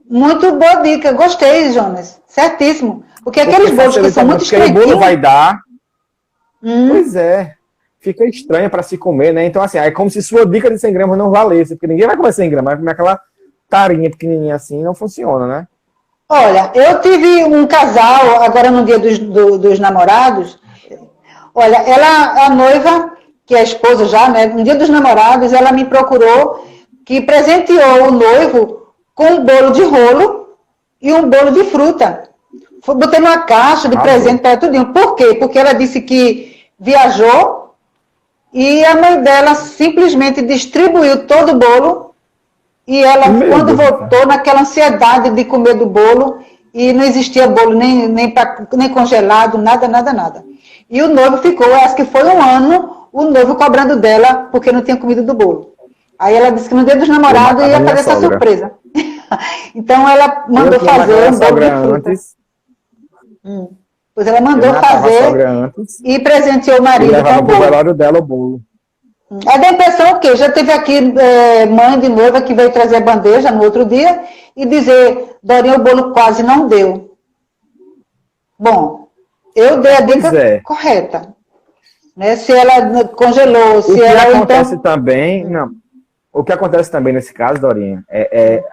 Muito boa dica, gostei, Jonas. Certíssimo. Porque aqueles bolos que são muito estreitinhos... o bolo vai dar... Pois é. Fica estranho para se comer, né? Então, assim, é como se sua dica de 100 gramas não valesse, porque ninguém vai comer 100 gramas, vai comer aquela tarinha pequenininha assim, não funciona, né? Olha, eu tive um casal, agora no dia dos namorados, olha, a noiva, que é a esposa já, né? No dia dos namorados, ela me procurou, que presenteou o noivo com um bolo de rolo e um bolo de fruta. Botei numa caixa de presente para tudinho. Por quê? Porque ela disse que viajou e a mãe dela simplesmente distribuiu todo o bolo e ela, quando voltou, naquela ansiedade de comer do bolo, e não existia bolo nem congelado, nada. E o noivo ficou, acho que foi um ano, o noivo cobrando dela porque não tinha comido do bolo. Aí ela disse que no dia dos namorados ia fazer essa surpresa. Então ela mandou fazer um bolo de fruta. Pois ela mandou fazer e presenteou o marido com o bolo. Velório dela o bolo. É da impressão o quê? Já teve aqui mãe de noiva que veio trazer a bandeja no outro dia e dizer, Dorinha, o bolo quase não deu. Bom, eu dei a dica correta. Né? Se ela congelou, se ela... O que acontece também nesse caso, Dorinha,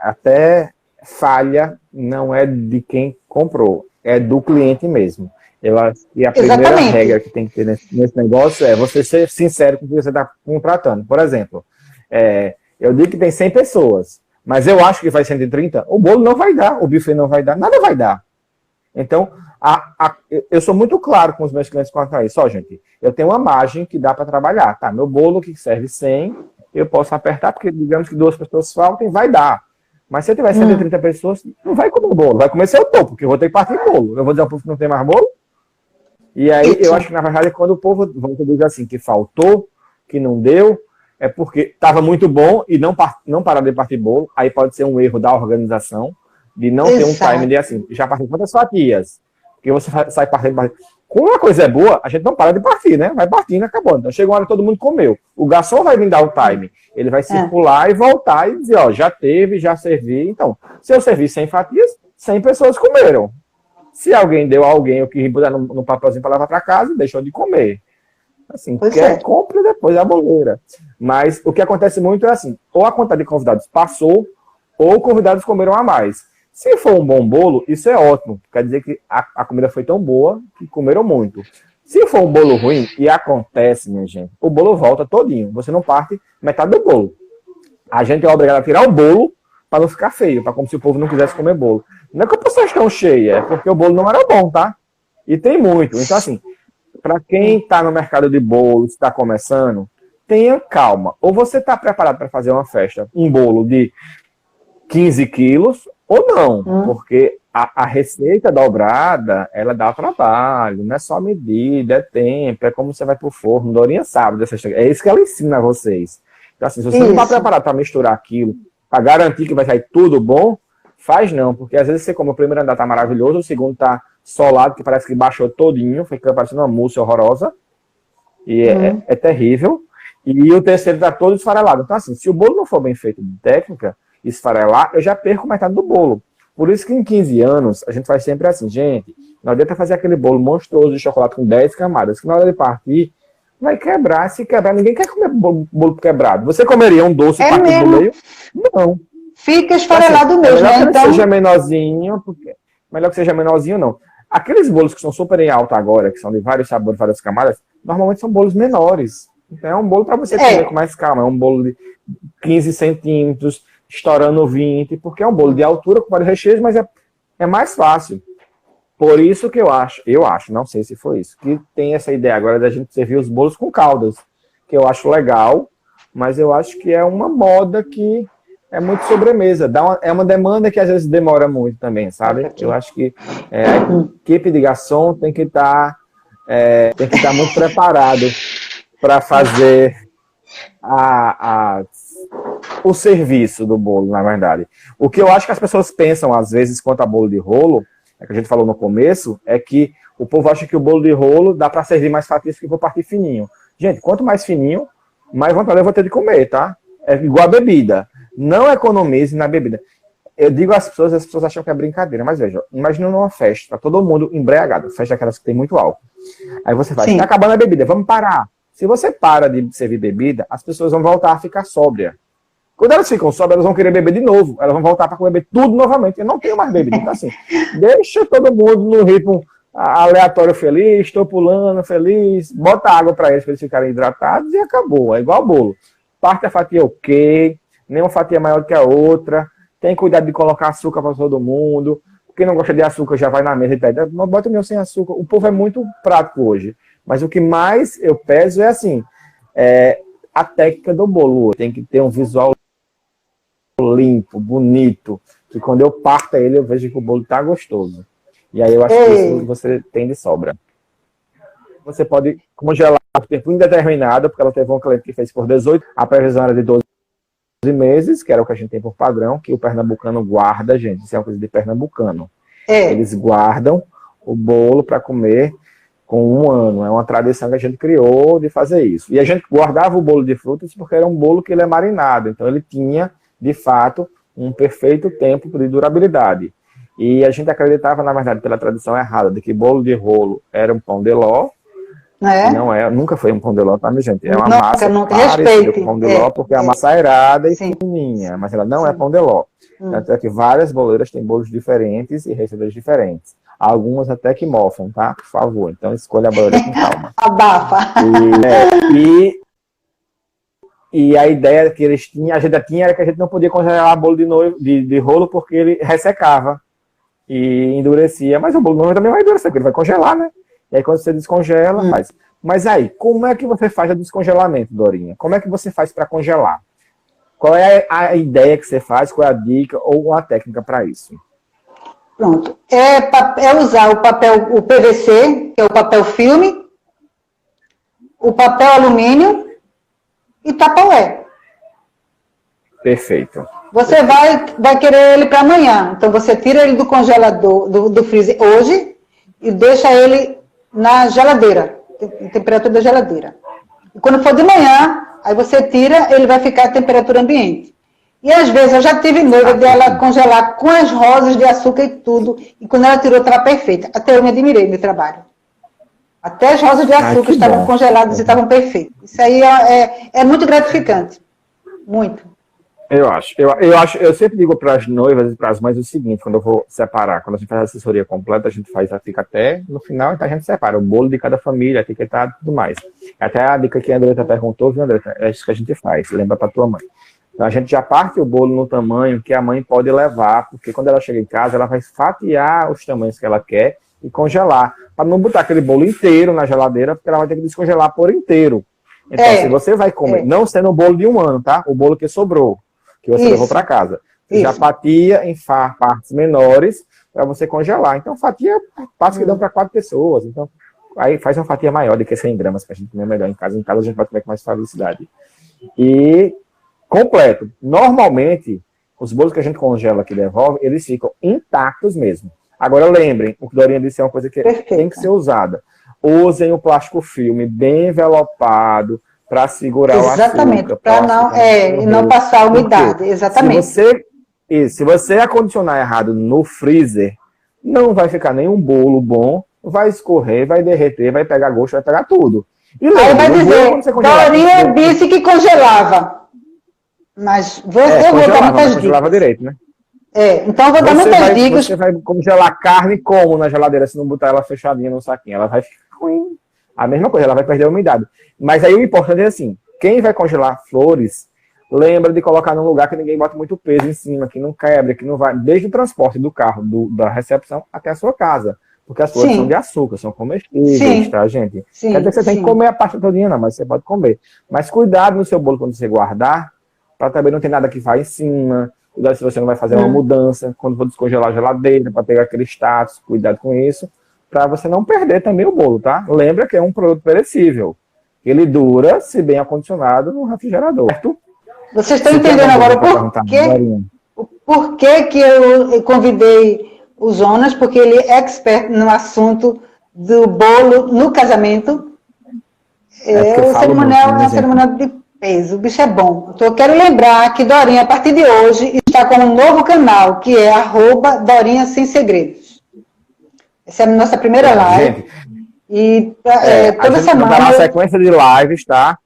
até falha não é de quem comprou, é do cliente mesmo. Eu acho que a primeira regra que tem que ter nesse negócio é você ser sincero com o que você está contratando. Por exemplo, eu digo que tem 100 pessoas, mas eu acho que vai 130, o bolo não vai dar, o buffet não vai dar, nada vai dar. Então, eu sou muito claro com os meus clientes quanto a isso. Ó, gente, eu tenho uma margem que dá para trabalhar, tá? Meu bolo que serve 100, eu posso apertar, porque digamos que 2 pessoas faltem, vai dar. Mas se eu tiver 130 pessoas, não vai comer bolo, vai comer seu topo, porque eu vou ter que partir bolo. Eu vou dizer ao povo que não tem mais bolo? E aí, eu acho que, na verdade, quando o povo diz assim, que faltou, que não deu, é porque estava muito bom e não parar de partir bolo, aí pode ser um erro da organização, de não ter um time de assim, já partiu quantas fatias? Porque você sai partindo. Quando uma coisa é boa, a gente não para de partir, né? Vai partindo, acabou. Então chegou uma hora que todo mundo comeu. O garçom vai vir dar o time. Ele vai circular e voltar e dizer, ó, já teve, já servi. Então, se eu servi 100 fatias, 100 pessoas comeram. Se alguém deu a alguém o que botar no papelzinho para levar para casa, deixou de comer. Assim, compra depois a boleira. Mas o que acontece muito é assim, ou a quantidade de convidados passou, ou convidados comeram a mais. Se for um bom bolo, isso é ótimo. Quer dizer que a comida foi tão boa que comeram muito. Se for um bolo ruim, e acontece, minha gente, o bolo volta todinho. Você não parte metade do bolo. A gente é obrigado a tirar o bolo para não ficar feio, para como se o povo não quisesse comer bolo. Não é que a pessoa estão cheia, é porque o bolo não era bom, tá? E tem muito. Então, assim, para quem está no mercado de bolos, está começando, tenha calma. Ou você está preparado para fazer uma festa, um bolo de 15 quilos, ou não, porque a receita dobrada, ela dá trabalho, não é só medida, é tempo, é como você vai pro forno, Dorinha sabe dessa história. É isso que ela ensina a vocês. Então, assim, se você não está preparado para misturar aquilo, para garantir que vai sair tudo bom, faz não, porque às vezes você come o primeiro andar tá maravilhoso, o segundo tá solado, que parece que baixou todinho, fica parecendo uma mousse horrorosa, e é terrível, e o terceiro tá todo esfarelado. Então, assim, se o bolo não for bem feito de técnica, esfarelar, eu já perco metade do bolo. Por isso que em 15 anos, a gente faz sempre assim, gente, não adianta fazer aquele bolo monstruoso de chocolate com 10 camadas, que na hora de partir, vai quebrar. Se quebrar, ninguém quer comer bolo quebrado. Você comeria um doce partido no meio? Não. Fica esfarelado mesmo, melhor né? que Então... seja menorzinho, melhor que seja menorzinho, não. Aqueles bolos que são super em alta agora, que são de vários sabores, várias camadas, normalmente são bolos menores. Então é um bolo para você comer com mais calma. É um bolo de 15 centímetros, estourando 20, porque é um bolo de altura com vários recheios, mas é mais fácil. Por isso que eu acho, não sei se foi isso, que tem essa ideia agora da gente servir os bolos com caldas, que eu acho legal, mas eu acho que é uma moda que é muito sobremesa. É uma demanda que às vezes demora muito também, sabe? Eu acho que a equipe de garçom tem que estar muito preparado para fazer o serviço do bolo, na verdade. O que eu acho que as pessoas pensam, às vezes, quanto a bolo de rolo, que a gente falou no começo, é que o povo acha que o bolo de rolo dá para servir mais fatias que eu vou partir fininho. Gente, quanto mais fininho, mais vontade eu vou ter de comer, tá? É igual a bebida. Não economize na bebida. Eu digo às pessoas, as pessoas acham que é brincadeira, mas veja, imagina numa festa, tá todo mundo embriagado, festa daquelas que tem muito álcool. Aí você faz, tá acabando a bebida, vamos parar. Se você para de servir bebida, as pessoas vão voltar a ficar sóbrias. Quando elas ficam sóbrias, elas vão querer beber de novo. Elas vão voltar para beber tudo novamente. Eu não tenho mais bebida. Então, assim, deixa todo mundo no ritmo aleatório feliz, estou pulando feliz, bota água para eles ficarem hidratados e acabou. É igual bolo. Parte a fatia ok, nenhuma fatia maior que a outra. Tem cuidado de colocar açúcar para todo mundo. Quem não gosta de açúcar já vai na mesa e pede, bota o meu sem açúcar. O povo é muito prático hoje. Mas o que mais eu peso é assim, a técnica do bolo. Tem que ter um visual limpo, bonito, que quando eu parto ele, eu vejo que o bolo tá gostoso. E aí eu acho que isso você tem de sobra. Você pode congelar por tempo indeterminado, porque ela teve um cliente que fez por 18, a previsão era de 12 meses, que era o que a gente tem por padrão, que o pernambucano guarda, gente, isso é uma coisa de pernambucano. Eles guardam o bolo para comer com 1 ano. É uma tradição que a gente criou de fazer isso. E a gente guardava o bolo de frutas porque era um bolo que ele é marinado, então ele tinha de fato, um perfeito tempo de durabilidade. E a gente acreditava, na verdade, pela tradição errada, de que bolo de rolo era um pão de ló. Não é, nunca foi um pão de ló, tá, minha gente? É uma massa parecida com pão de ló, porque é uma massa aerada e fininha, mas ela não é pão de ló. Tanto é que várias boleiras têm bolos diferentes e receitas diferentes. Algumas até que mofam, tá? Por favor. Então, escolha a boleira com calma. Abafa. E a ideia que eles tinham, a gente tinha, era que a gente não podia congelar bolo de rolo porque ele ressecava e endurecia. Mas o bolo de noivo também vai endurecer, porque ele vai congelar, né? E aí quando você descongela, faz. Mas aí, como é que você faz o descongelamento, Dorinha? Como é que você faz para congelar? Qual é a ideia que você faz? Qual é a dica ou a técnica para isso? Pronto. É usar o PVC, que é o papel filme, o papel alumínio, e Tupperware. Perfeito. Você vai querer ele para amanhã. Então, você tira ele do congelador, do freezer hoje, e deixa ele na geladeira, na temperatura da geladeira. E quando for de manhã, aí você tira, ele vai ficar a temperatura ambiente. E às vezes, eu já tive noiva dela congelar com as rosas de açúcar e tudo, e quando ela tirou, estava perfeita. Até eu me admirei no trabalho. Até as rosas de açúcar estavam congeladas e estavam perfeitas. Isso aí é muito gratificante. Muito. Eu sempre digo para as noivas e para as mães o seguinte, quando eu vou separar, quando a gente faz a assessoria completa, a gente fica até no final, então a gente separa o bolo de cada família, etiquetado e tudo mais. Até a dica que a Andretta perguntou, viu, Andretta? É isso que a gente faz, lembra para tua mãe. Então a gente já parte o bolo no tamanho que a mãe pode levar, porque quando ela chega em casa, ela vai fatiar os tamanhos que ela quer e congelar, para não botar aquele bolo inteiro na geladeira, porque ela vai ter que descongelar por inteiro. Então, se você vai comer, não sendo o bolo de 1 ano, tá? O bolo que sobrou, que você levou para casa. Você já fatia em partes menores para você congelar. Então, fatia, partes que dão para 4 pessoas. Então, aí faz uma fatia maior do que 100 gramas, para a gente comer melhor em casa. Em casa a gente vai comer com mais felicidade. E completo. Normalmente, os bolos que a gente congela aqui devolve, eles ficam intactos mesmo. Agora lembrem, o que Dorinha disse é uma coisa que tem que ser usada. Usem o plástico filme bem envelopado para segurar o açúcar. Exatamente, para não passar a umidade. Exatamente. E se você acondicionar errado no freezer, não vai ficar nenhum bolo bom, vai escorrer, vai derreter, vai pegar gosto, vai pegar tudo. E lembra, aí vai dizer, Dorinha disse que congelava. Mas eu vou dar muitas dicas. Congelava direito, né? Então eu vou dar muitas dicas. Você vai congelar carne como na geladeira, se não botar ela fechadinha no saquinho? Ela vai ficar ruim. A mesma coisa, ela vai perder a umidade. Mas aí o importante é assim, quem vai congelar flores, lembra de colocar num lugar que ninguém bota muito peso em cima, que não quebra, que não vai, desde o transporte do carro, da recepção até a sua casa. Porque as flores são de açúcar, são comestíveis, tá, gente? Quer dizer que você tem que comer a pasta todinha, não, mas você pode comer. Mas cuidado no seu bolo quando você guardar, para também não ter nada que vai em cima. Cuidado se você não vai fazer uma mudança, quando for descongelar a geladeira, para pegar aquele status, cuidado com isso, para você não perder também o bolo, tá? Lembra que é um produto perecível. Ele dura, se bem acondicionado, no refrigerador. Vocês estão entendendo agora o porquê que eu convidei o Jonas, porque ele é expert no assunto do bolo no casamento. O cerimonial é um cerimonial de peso, o bicho é bom. Então, eu quero lembrar que Dorinha, a partir de hoje, está com um novo canal, que é @Dorinha Sem Segredos. Essa é a nossa primeira live. Gente, e toda semana... Vai dar uma sequência de lives, tá?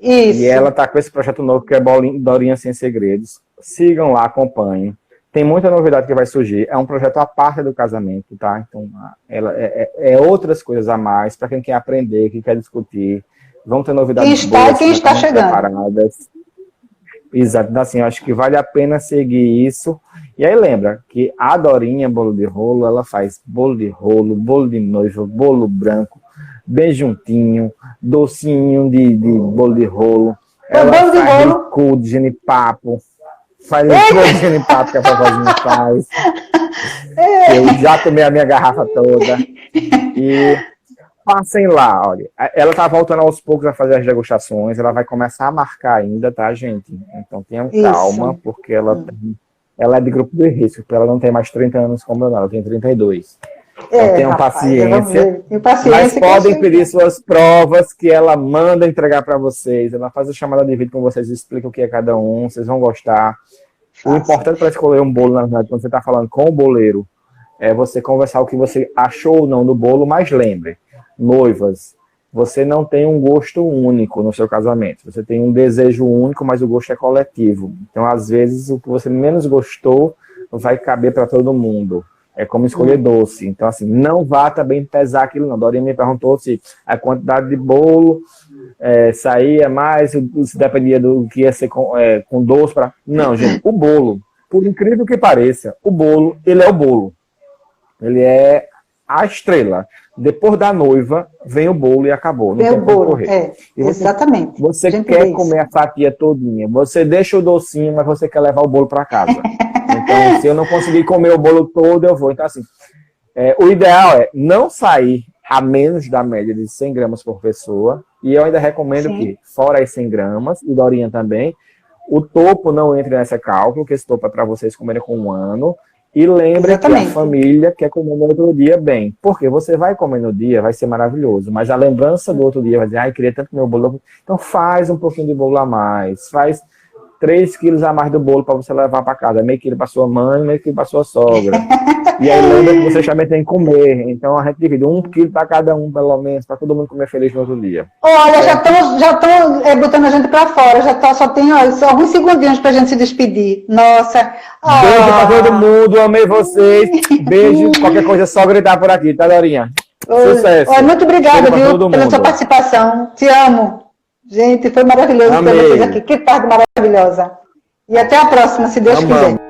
Isso. E ela tá com esse projeto novo, que é Dorinha Sem Segredos. Sigam lá, acompanhem. Tem muita novidade que vai surgir. É um projeto à parte do casamento, tá? Então, ela outras coisas a mais, para quem quer aprender, quem quer discutir. Vão ter novidades boas. Quem está chegando. Preparadas. Exato. Então, assim, eu acho que vale a pena seguir isso. E aí, lembra que a Dorinha Bolo de Rolo, ela faz bolo de rolo, bolo de noiva, bolo branco, bem juntinho, docinho de bolo de rolo. Ela bolo de faz rolo. cu de genipapo. Faz licor de genipapo que a vovozinha faz. Eu já tomei a minha garrafa toda. E passem lá, olha. Ela tá voltando aos poucos a fazer as degustações. Ela vai começar a marcar ainda, tá, gente? Então tenham calma, porque ela é de grupo de risco, porque ela não tem mais 30 anos como eu, não. Ela tem 32. Então tenham paciência. Mas podem pedir suas provas que ela manda entregar para vocês. Ela faz a chamada de vídeo com vocês, explica o que é cada um, vocês vão gostar. O importante para escolher um bolo, na verdade, quando você está falando com o boleiro, é você conversar o que você achou ou não do bolo, mas lembre, noivas, você não tem um gosto único no seu casamento. Você tem um desejo único, mas o gosto é coletivo. Então, às vezes, o que você menos gostou vai caber para todo mundo. É como escolher doce. Então, assim, não vá também pesar aquilo, não. Dorinha me perguntou se a quantidade de bolo saía mais, se dependia do que ia ser com doce. Não, gente, o bolo, por incrível que pareça, o bolo, ele é o bolo. Ele é a estrela. Depois da noiva, vem o bolo e acabou. Não tem como correr. Exatamente. Você quer comer a fatia todinha. Você deixa o docinho, mas você quer levar o bolo para casa. Então, se eu não conseguir comer o bolo todo, eu vou. Então, assim, o ideal é não sair a menos da média de 100 gramas por pessoa. E eu ainda recomendo que, fora as 100 gramas, e Dorinha também, o topo não entre nessa cálculo, que esse topo é para vocês comerem com 1 ano. E lembre que a família quer comer no outro dia bem. Porque você vai comer no dia, vai ser maravilhoso. Mas a lembrança do outro dia vai dizer, queria tanto comer o bolo. Então faz um pouquinho de bolo a mais. Faz 3 quilos a mais do bolo para você levar para casa. Meio quilo para sua mãe, meio quilo para sua sogra. E aí lembra que vocês também têm que comer. Então a gente divide 1 quilo para cada um, pelo menos, para todo mundo comer feliz no outro dia. Olha, já estão botando a gente para fora. Só tem só alguns segundinhos para a gente se despedir. Nossa. Beijo para todo mundo, amei vocês. Beijo, qualquer coisa é só gritar por aqui, tá, Dorinha? Sucesso. Muito obrigada, viu, pela sua participação. Te amo. Gente, foi maravilhoso ter vocês aqui. Que tarde maravilhosa. E até a próxima, se Deus quiser.